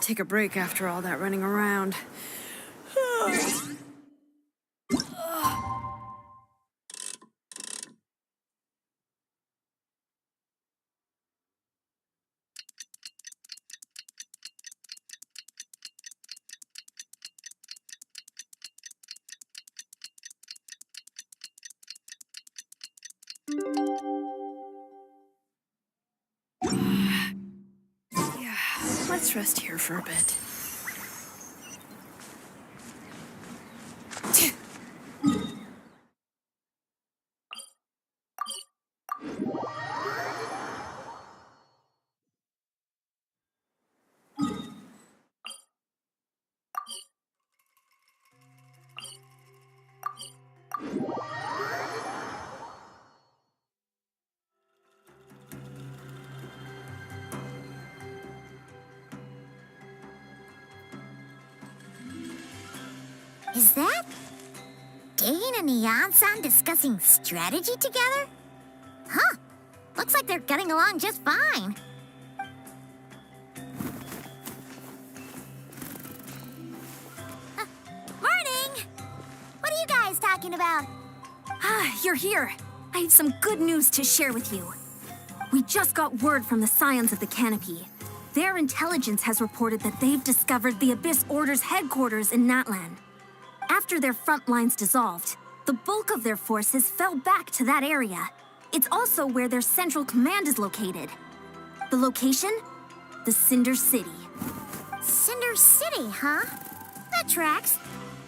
take a break after all that running around. Yeah, let's rest here for a bit. Is that Dane and Eon-san discussing strategy together? Huh. Looks like they're getting along just fine. Morning! What are you guys talking about? You're here. I have some good news to share with you. We just got word from the Scions of the Canopy. Their intelligence has reported that they've discovered the Abyss Order's headquarters in Natlan. After their front lines dissolved, the bulk of their forces fell back to that area. It's also where their central command is located. The location? The Cinder City. Cinder City, huh? That tracks.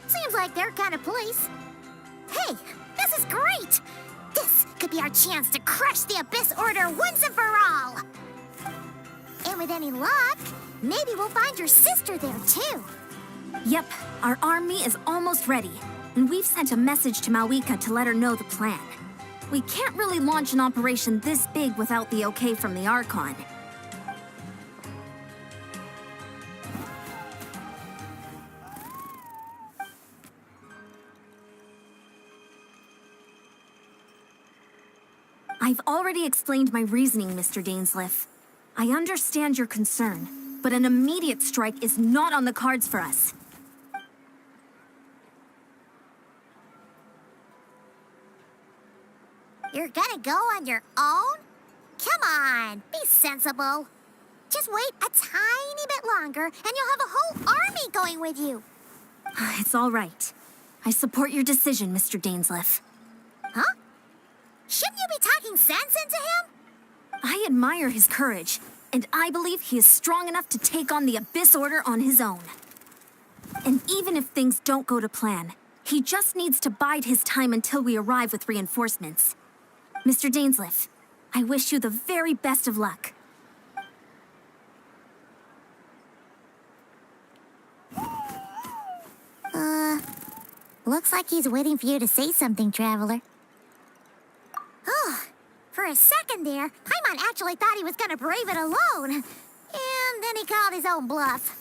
Seems like their kind of place. Hey, this is great! This could be our chance to crush the Abyss Order once and for all! And with any luck, maybe we'll find your sister there too. Yep, our army is almost ready, and we've sent a message to Malwika to let her know the plan. We can't really launch an operation this big without the okay from the Archon. I've already explained my reasoning, Mr. Dainsleif. I understand your concern, but an immediate strike is not on the cards for us. You're gonna go on your own? Come on, be sensible. Just wait a tiny bit longer and you'll have a whole army going with you. It's all right. I support your decision, Mr. Dainsleif. Huh? Shouldn't you be talking sense into him? I admire his courage, and I believe he is strong enough to take on the Abyss Order on his own. And even if things don't go to plan, he just needs to bide his time until we arrive with reinforcements. Mr. Dainsleif, I wish you the very best of luck. Looks like he's waiting for you to say something, Traveler. Oh, for a second there, Paimon actually thought he was gonna brave it alone. And then he called his own bluff.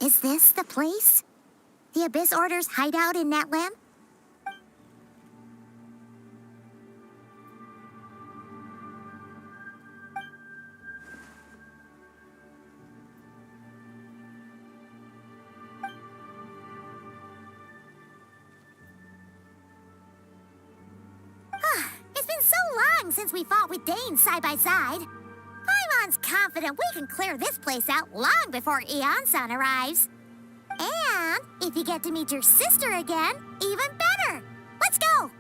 Is this the place? The Abyss Order's hideout in Natlan? It's been so long since we fought with Dane side by side. Paimon's confident we can clear this place out long before Eon-san arrives. And if you get to meet your sister again, even better. Let's go!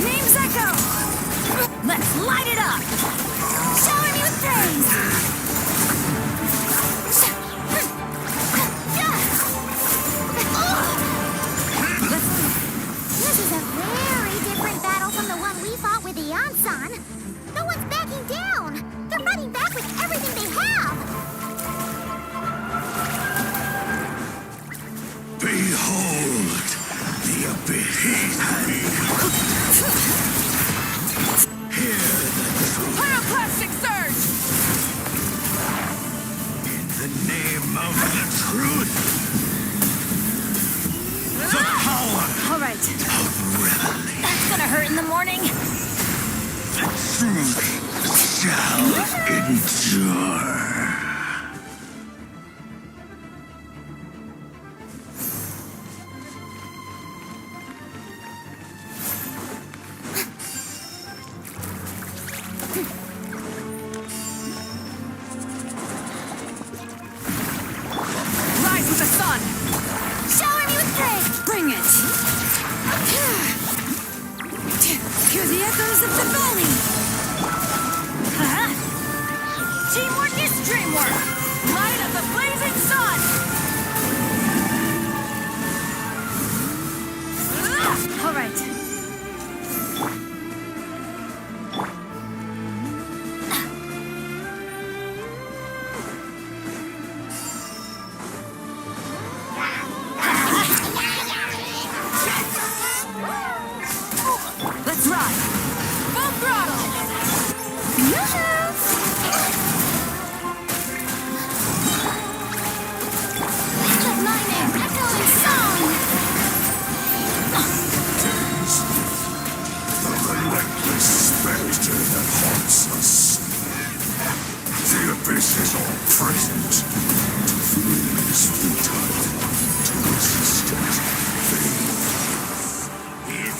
names echo! Let's light it up! Showing you things! This is a very different battle from the one we fought with the Ansan. No one's backing down. They're fighting back with everything they have. Behold the abyss. Hear the truth. Pyroclastic surge! In the name of the truth. The power All right, of revelation. that's gonna hurt in the morning. The truth shall endure. Rise with the sun! Showing you things! Bring it! Hear the echoes of the valley! Huh? Teamwork is dreamwork! Light of the blazing sun! All right. Let's ride! Full throttle! Let my name echo in song! The relentless specter that haunts us. The abyss is all present. To flee is futile. To resist it, faith is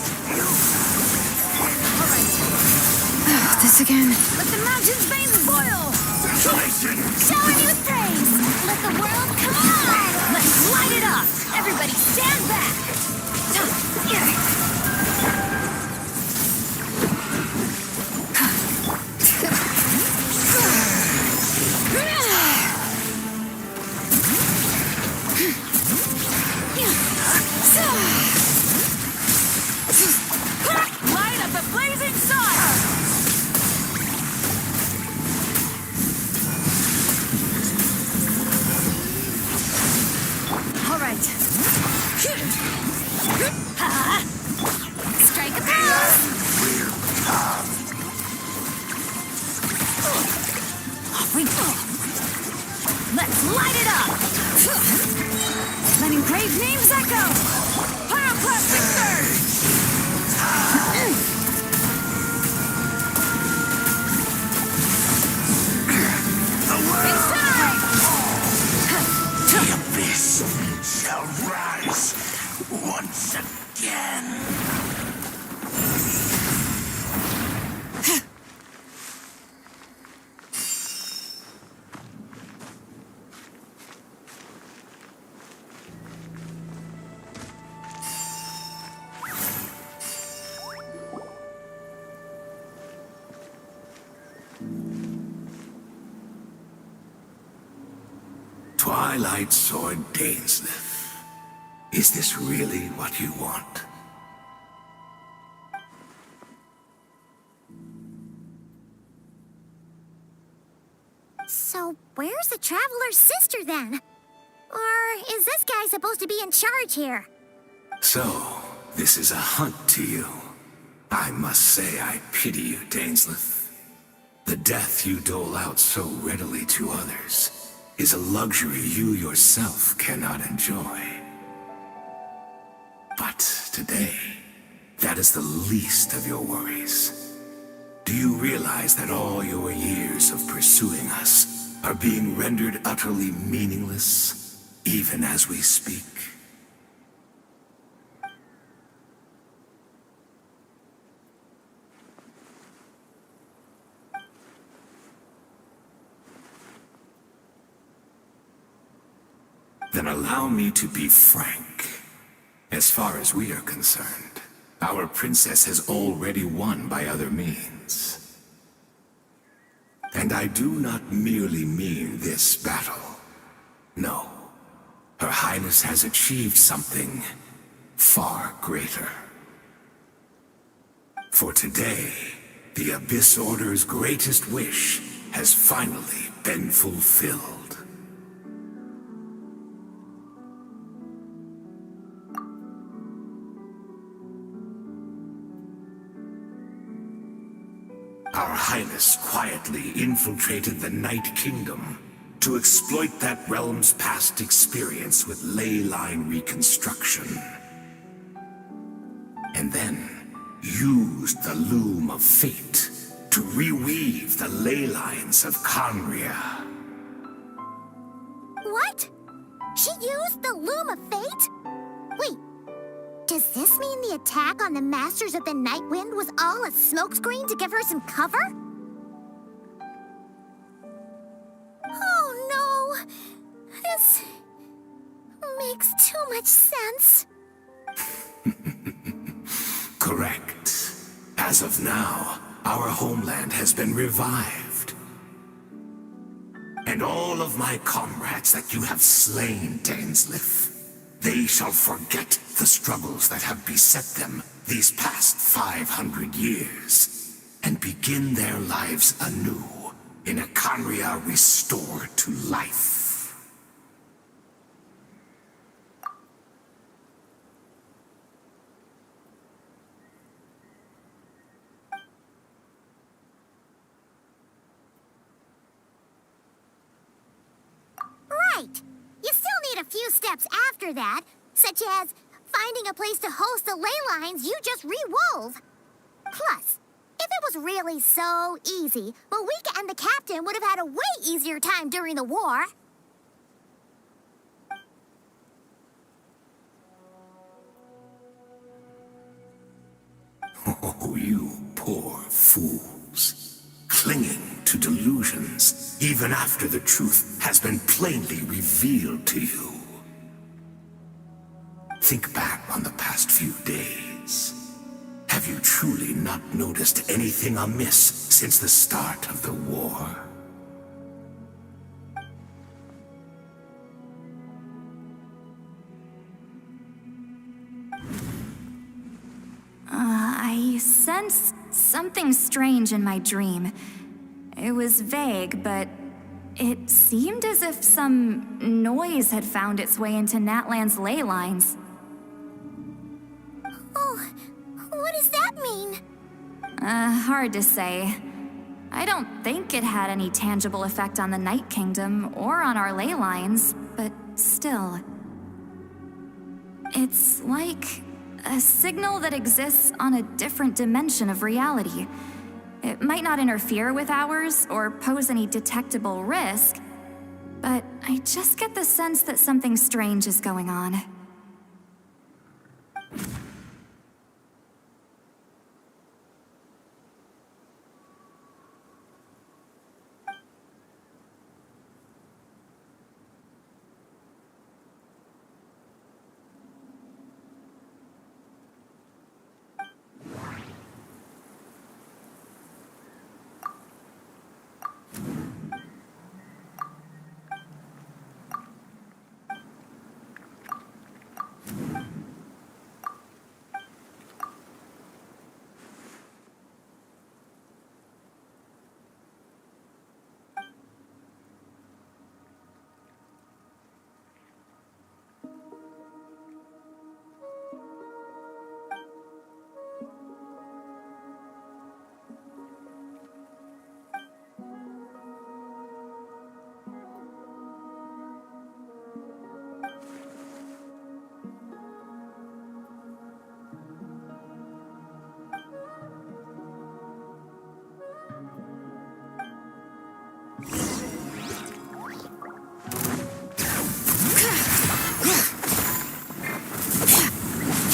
All right. This again. Let the mountain's veins boil! Tyson! Showing you things! Let the world come on! Let's light it up! Everybody stand back! Light up the blazing sun! All right. Strike a pose! Off we go! Let's light it up! Letting brave names echo! Pyroclastic surge! Incinerate! The abyss shall rise once again. Twilight Sword Dainsleif. Is this really what you want? So, where's the Traveler's sister then? Or is this guy supposed to be in charge here? So, this is a hunt to you. I must say I pity you, Dainsleif. The death you dole out so readily to others is a luxury you yourself cannot enjoy. But today, that is the least of your worries. Do you realize that all your years of pursuing us are being rendered utterly meaningless, even as we speak? Then allow me to be frank. As far as we are concerned, Our princess has already won by other means. And I do not merely mean this battle. No. Her Highness has achieved something far greater. For today, the Abyss Order's greatest wish has finally been fulfilled. Our Highness quietly infiltrated the Night Kingdom to exploit that realm's past experience with ley line reconstruction. And then used the Loom of Fate to reweave the ley lines of Conria. What? She used the Loom of Fate? Wait, does this mean the attack on the Masters of the Night Wind was all a smokescreen to give her some cover? Oh no! This makes too much sense. Correct. As of now, our homeland has been revived. And all of my comrades that you have slain, Dainslif, they shall forget the struggles that have beset them these past 500 years, and begin their lives anew in a Conria restored to life. Right. You still need a few steps after that, such as finding a place to host the ley lines you just re-wove. Plus, if it was really so easy, Moika and the captain would have had a way easier time during the war. Oh, you poor fools. Clinging to delusions, even after the truth has been plainly revealed to you. Think back on the past few days. Have you truly not noticed anything amiss since the start of the war? I sensed something strange in my dream. It was vague, but it seemed as if some noise had found its way into Natlan's ley lines. Oh, what does that mean? Hard to say. I don't think it had any tangible effect on the Night Kingdom or on our ley lines, but still. It's like a signal that exists on a different dimension of reality. It might not interfere with ours or pose any detectable risk, but I just get the sense that something strange is going on.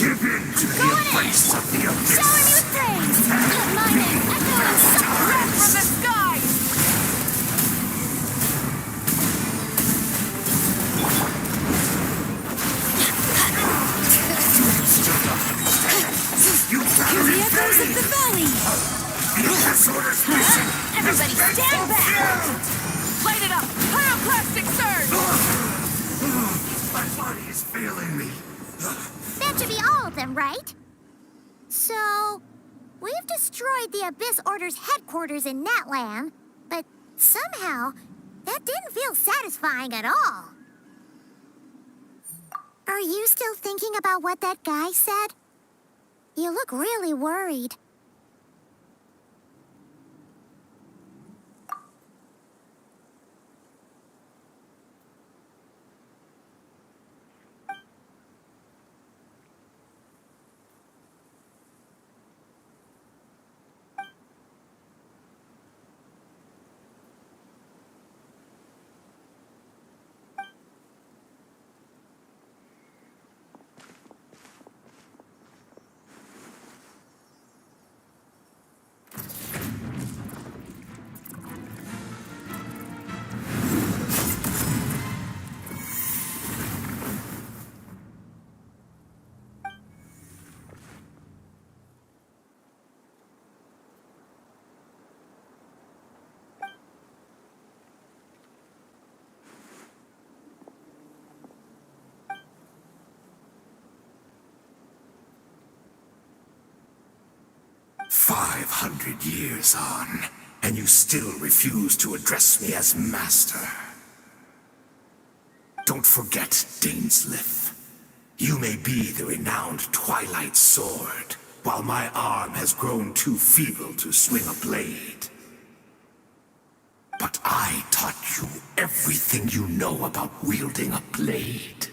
Give in to the embrace of the abyss! Shower me with praise! Let my name echo and suck breath from the skies! You still don't understand. You of the valley! Everybody stand back! Light it up! Pyroclastic surge! My body is failing me. That should be all of them, right? So, we've destroyed the Abyss Order's headquarters in Natlan, but somehow, that didn't feel satisfying at all. Are you still thinking about what that guy said? You look really worried. "500 years on, and you still refuse to address me as master. Don't forget, Dainsleif. You may be the renowned Twilight Sword, while my arm has grown too feeble to swing a blade. But I taught you everything you know about wielding a blade.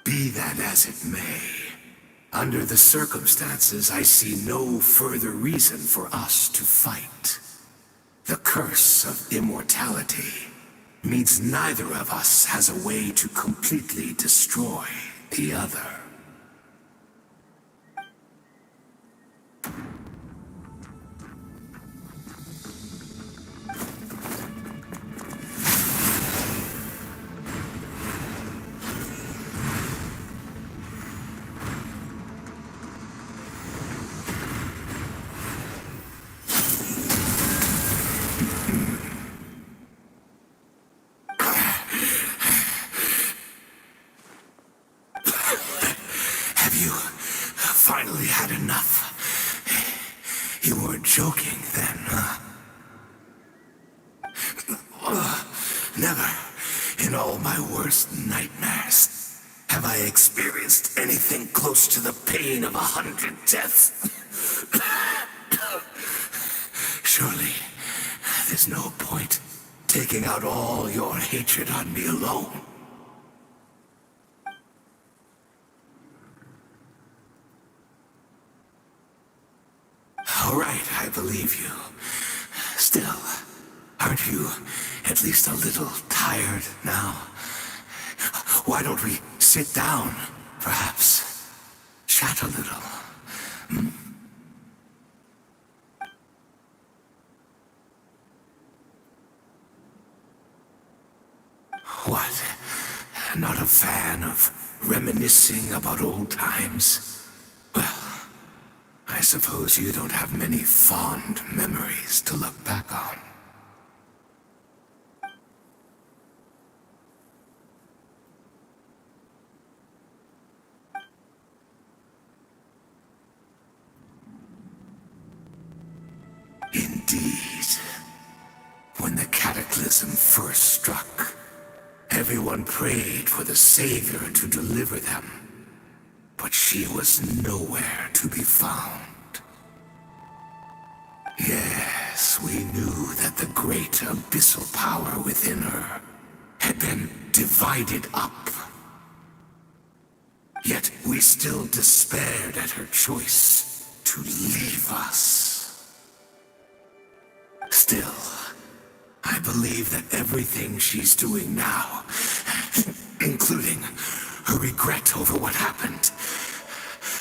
Be that as it may, under the circumstances, I see no further reason for us to fight. The curse of immortality means neither of us has a way to completely destroy the other. Finally had enough. You weren't joking then, huh? Never, in all my worst nightmares, have I experienced anything close to the pain of 100 deaths. Surely, there's no point taking out all your hatred on me alone. All right, I believe you. Still, aren't you at least a little tired now? Why don't we sit down, perhaps? Chat a little. What? Not a fan of reminiscing about old times? Well, I suppose you don't have many fond memories to look back on. Indeed. When the cataclysm first struck, everyone prayed for the Savior to deliver them. But she was nowhere to be found. Yes, we knew that the great abyssal power within her had been divided up. Yet we still despaired at her choice to leave us. Still, I believe that everything she's doing now, including her regret over what happened,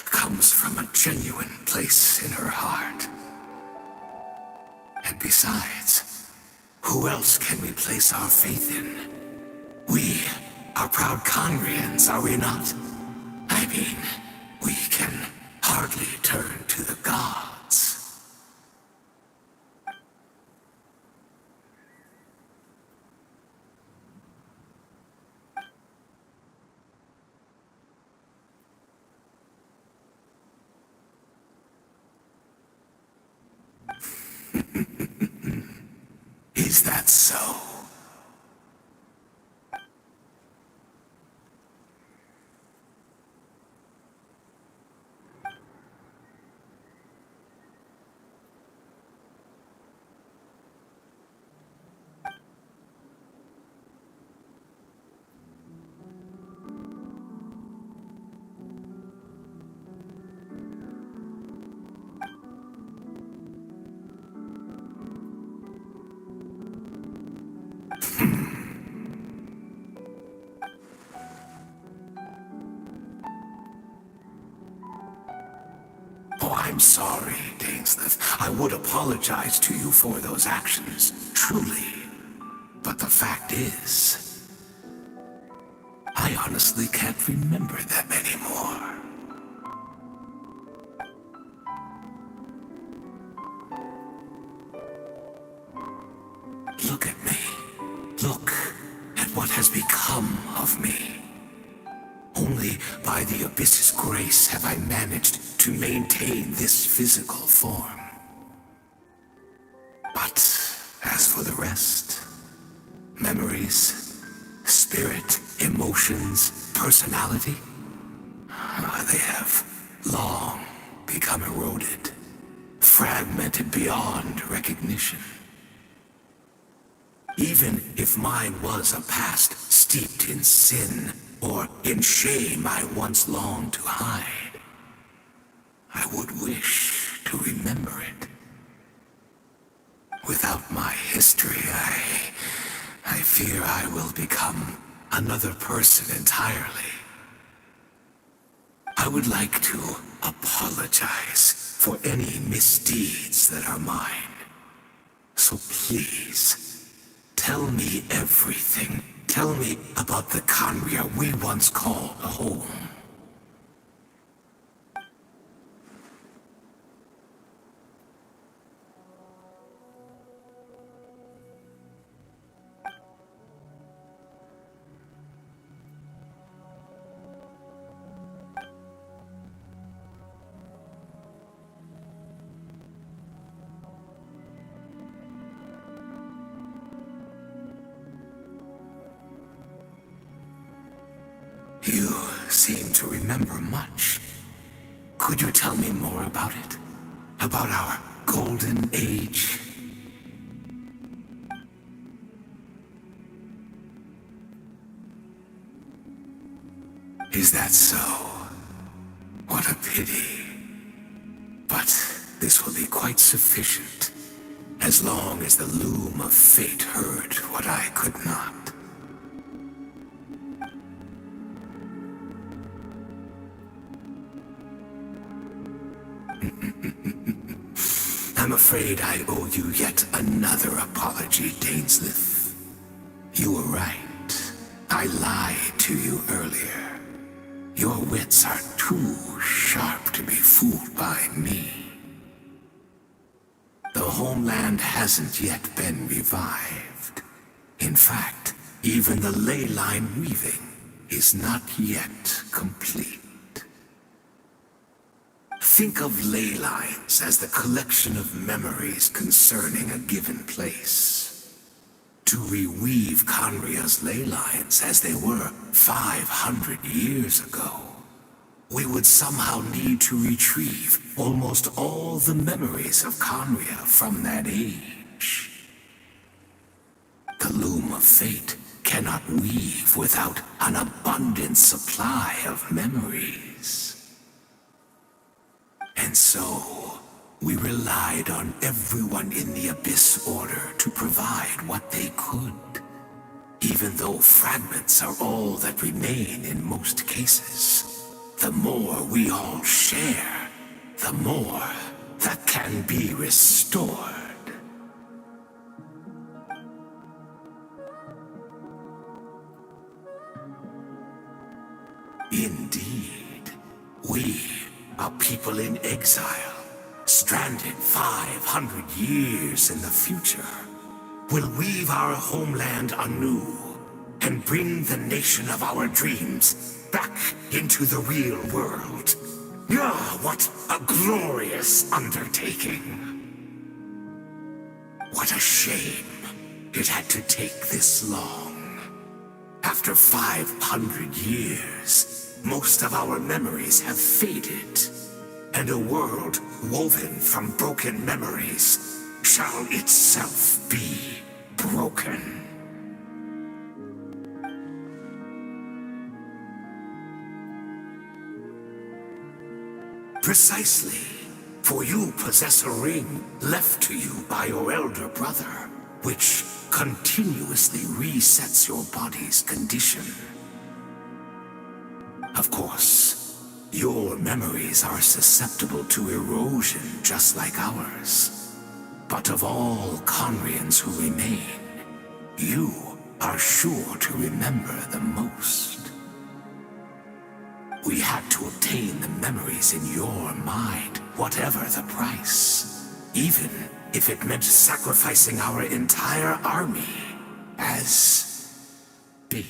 comes from a genuine place in her heart. And besides, who else can we place our faith in? We are proud Conrians, are we not? I mean, we can hardly turn to the gods. Is that so? Oh, I'm sorry, Dainsleif. I would apologize to you for those actions, truly. But the fact is, I honestly can't remember them anymore. Look at me. Look at what has become of me. Only by the Abyss's grace have I managed to maintain this physical form. But as for the rest, memories, spirit, emotions, personality, they have long become eroded, fragmented beyond recognition. Even if mine was a past steeped in sin, or in shame I once longed to hide, I would wish to remember it. Without my history, I fear I will become another person entirely. I would like to apologize for any misdeeds that are mine. So please, tell me everything. Tell me about the Conria we once called home. You seem to remember much. Could you tell me more about it? About our golden age? Is that so? What a pity. But this will be quite sufficient, as long as the loom of fate heard what I could not. I'm afraid I owe you yet another apology, Dainsleif. You were right. I lied to you earlier. Your wits are too sharp to be fooled by me. The homeland hasn't yet been revived. In fact, even the ley line weaving is not yet complete. Think of ley lines as the collection of memories concerning a given place. To reweave Conria's ley lines as they were 500 years ago, we would somehow need to retrieve almost all the memories of Conria from that age. The loom of fate cannot weave without an abundant supply of memories. And so, we relied on everyone in the Abyss Order to provide what they could, even though fragments are all that remain in most cases. The more we all share, the more that can be restored. Indeed. We are people in exile, stranded 500 years in the future. Will weave our homeland anew and bring the nation of our dreams back into the real world. Ah, what a glorious undertaking. What a shame it had to take this long. After 500 years, most of our memories have faded, and a world woven from broken memories shall itself be broken. Precisely, for you possess a ring left to you by your elder brother, which continuously resets your body's condition. Of course, your memories are susceptible to erosion just like ours. But of all Conrians who remain, you are sure to remember the most. We had to obtain the memories in your mind, whatever the price. Even if it meant sacrificing our entire army as bait.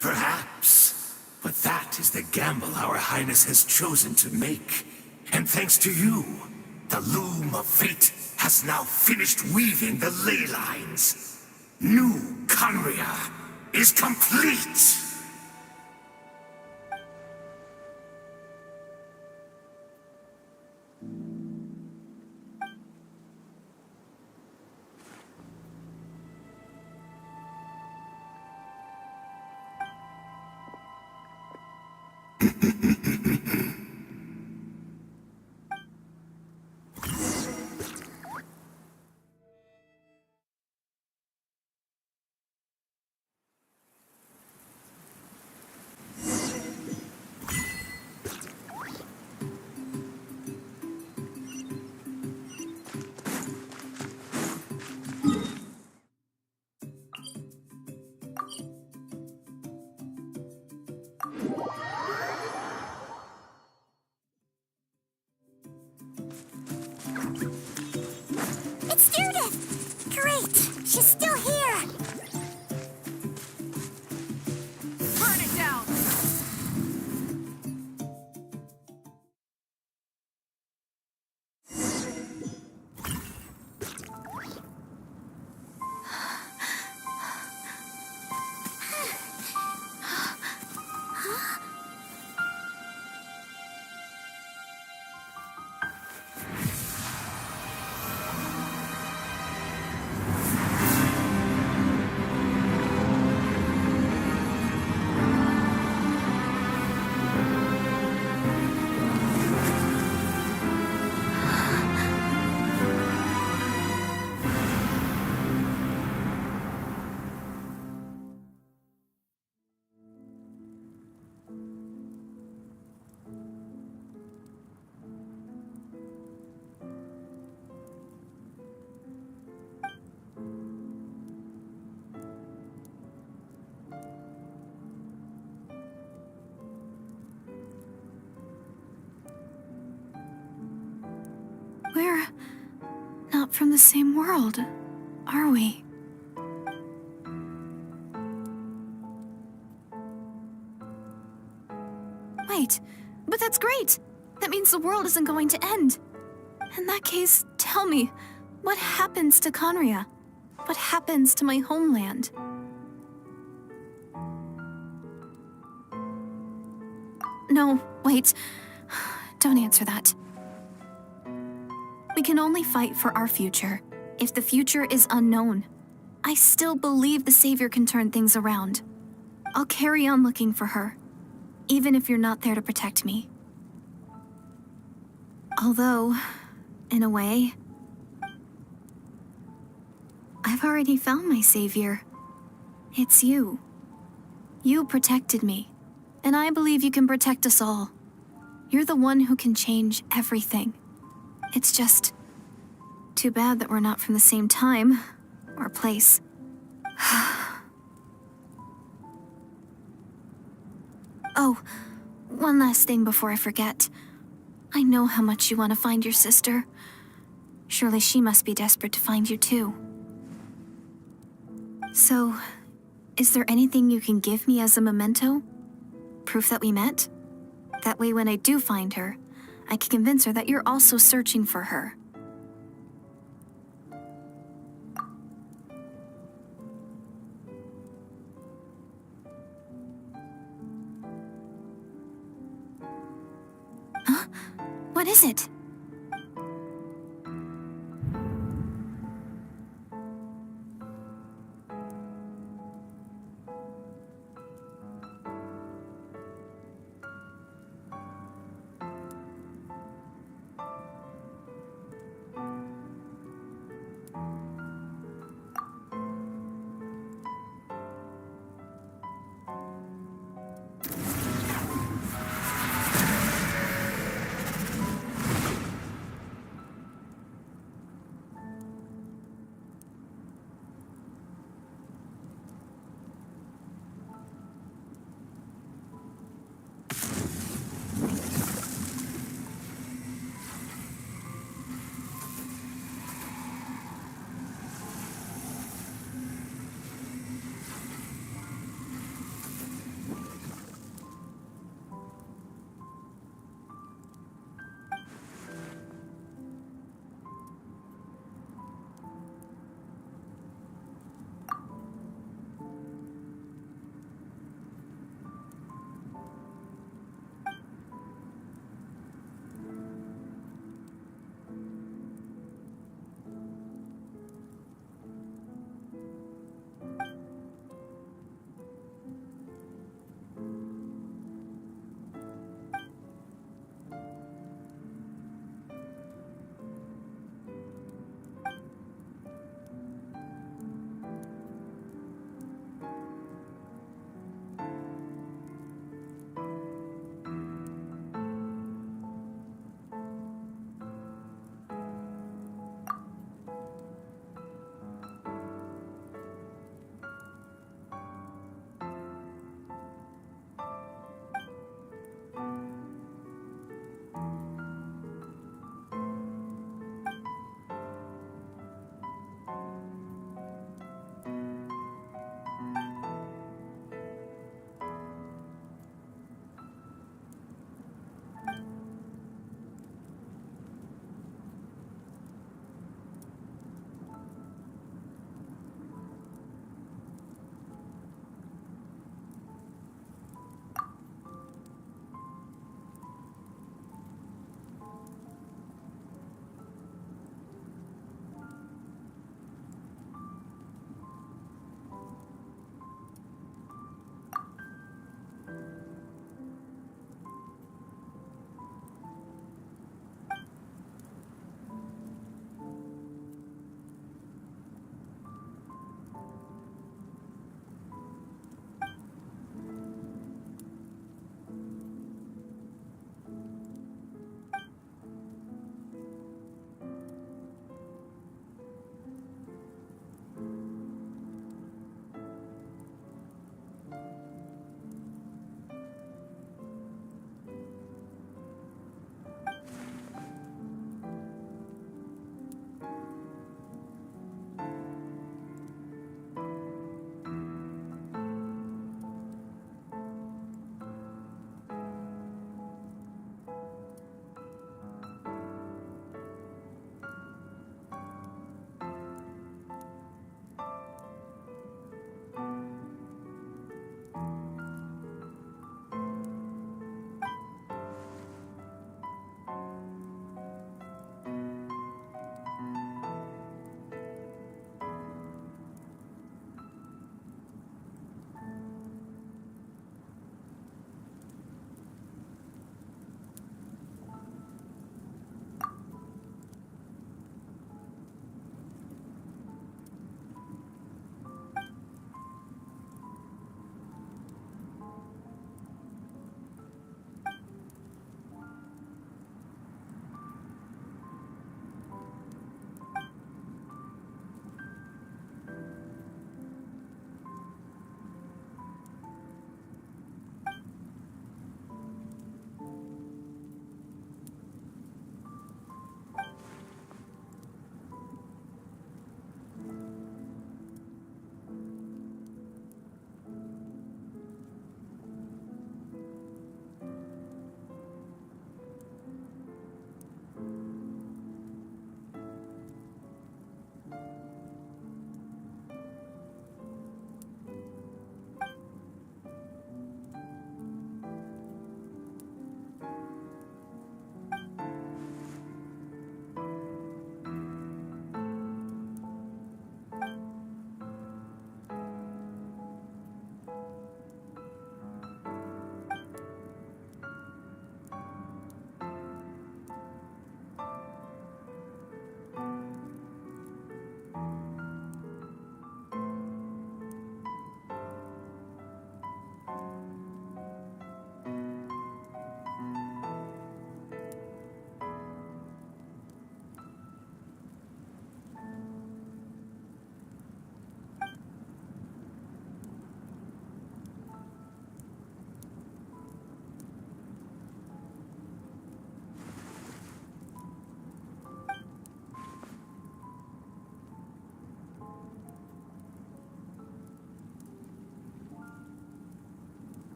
Perhaps, but that is the gamble our Highness has chosen to make. And thanks to you, the loom of fate has now finished weaving the ley lines. New Conria is complete! It's Judith! Great! She's still here! Burn it down! We're not from the same world, are we? Wait, but that's great! That means the world isn't going to end. In that case, tell me, what happens to Conria? What happens to my homeland? No, wait. Don't answer that. We can only fight for our future. If the future is unknown, I still believe the Savior can turn things around. I'll carry on looking for her, even if you're not there to protect me. Although, in a way, I've already found my savior. It's you. You protected me, and I believe you can protect us all. You're the one who can change everything. It's just too bad that we're not from the same time or place. Oh, one last thing before I forget. I know how much you want to find your sister. Surely she must be desperate to find you too. So, is there anything you can give me as a memento? Proof that we met? That way when I do find her, I can convince her that you're also searching for her. Huh? What is it?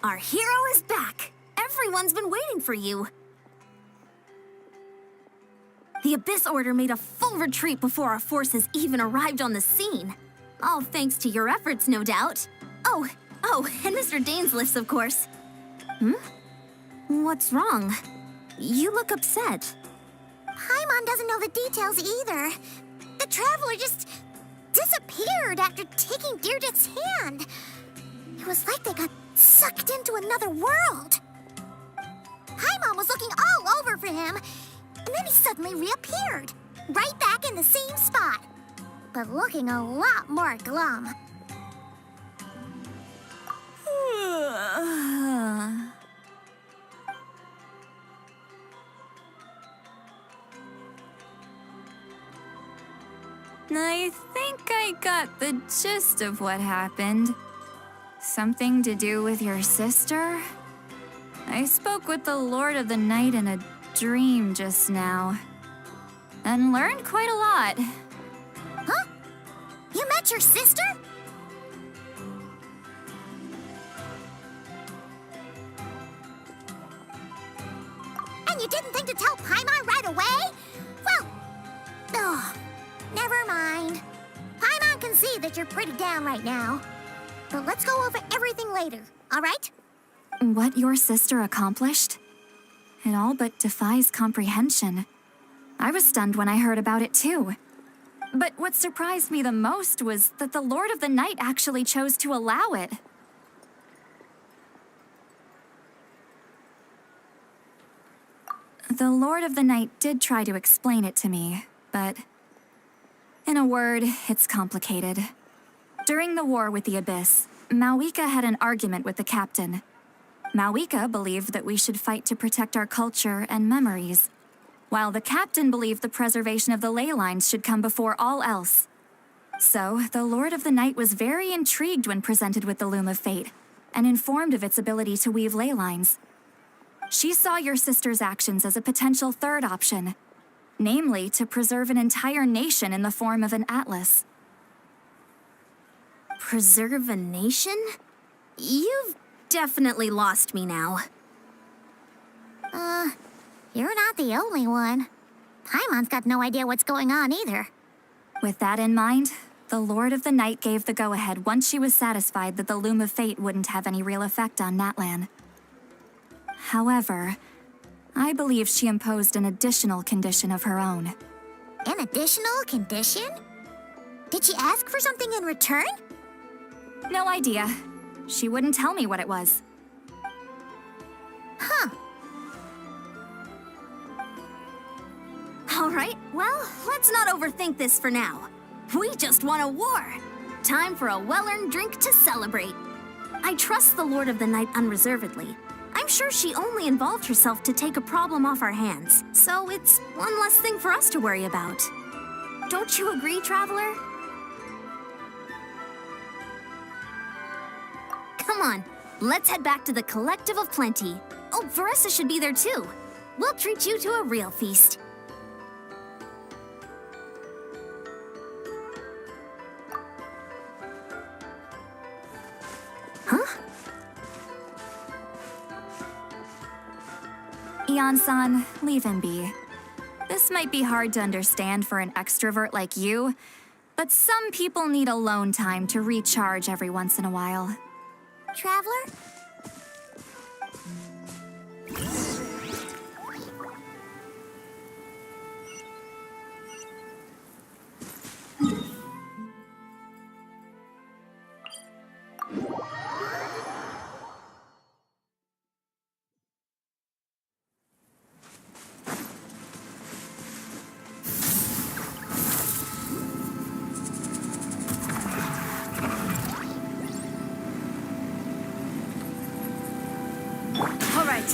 Our hero is back! Everyone's been waiting for you! The Abyss Order made a full retreat before our forces even arrived on the scene. All thanks to your efforts, no doubt. Oh, and Mr. Dainsliff's, of course. What's wrong? You look upset. Paimon doesn't know the details either. The Traveler just disappeared after taking Deirdre's hand. It was like they got sucked into another world. Paimon was looking all over for him, and then he suddenly reappeared, right back in the same spot, but looking a lot more glum. I think I got the gist of what happened. Something to do with your sister? I spoke with the Lord of the Night in a dream just now, and learned quite a lot. Huh? You met your sister? And you didn't think to tell Paimon right away? Well, never mind. Paimon can see that you're pretty down right now. But let's go over everything later, all right? What your sister accomplished? It all but defies comprehension. I was stunned when I heard about it too. But what surprised me the most was that the Lord of the Night actually chose to allow it. The Lord of the Night did try to explain it to me, but in a word, it's complicated. During the war with the Abyss, Mawika had an argument with the captain. Mawika believed that we should fight to protect our culture and memories, while the captain believed the preservation of the ley lines should come before all else. So, the Lord of the Night was very intrigued when presented with the Loom of Fate, and informed of its ability to weave ley lines. She saw your sister's actions as a potential third option, namely to preserve an entire nation in the form of an atlas. Preserve a nation? You've definitely lost me now. You're not the only one. Paimon's got no idea what's going on either. With that in mind, the Lord of the Night gave the go-ahead once she was satisfied that the Loom of Fate wouldn't have any real effect on Natlan. However, I believe she imposed an additional condition of her own. An additional condition? Did she ask for something in return? No idea. She wouldn't tell me what it was. Huh. All right, well, let's not overthink this for now. We just won a war. Time for a well-earned drink to celebrate. I trust the Lord of the Night unreservedly. I'm sure she only involved herself to take a problem off our hands, so it's one less thing for us to worry about. Don't you agree, Traveler? Come on, let's head back to the Collective of Plenty. Oh, Veressa should be there too. We'll treat you to a real feast. Huh? Ian-san, leave him be. This might be hard to understand for an extrovert like you, but some people need alone time to recharge every once in a while. Traveler? All right,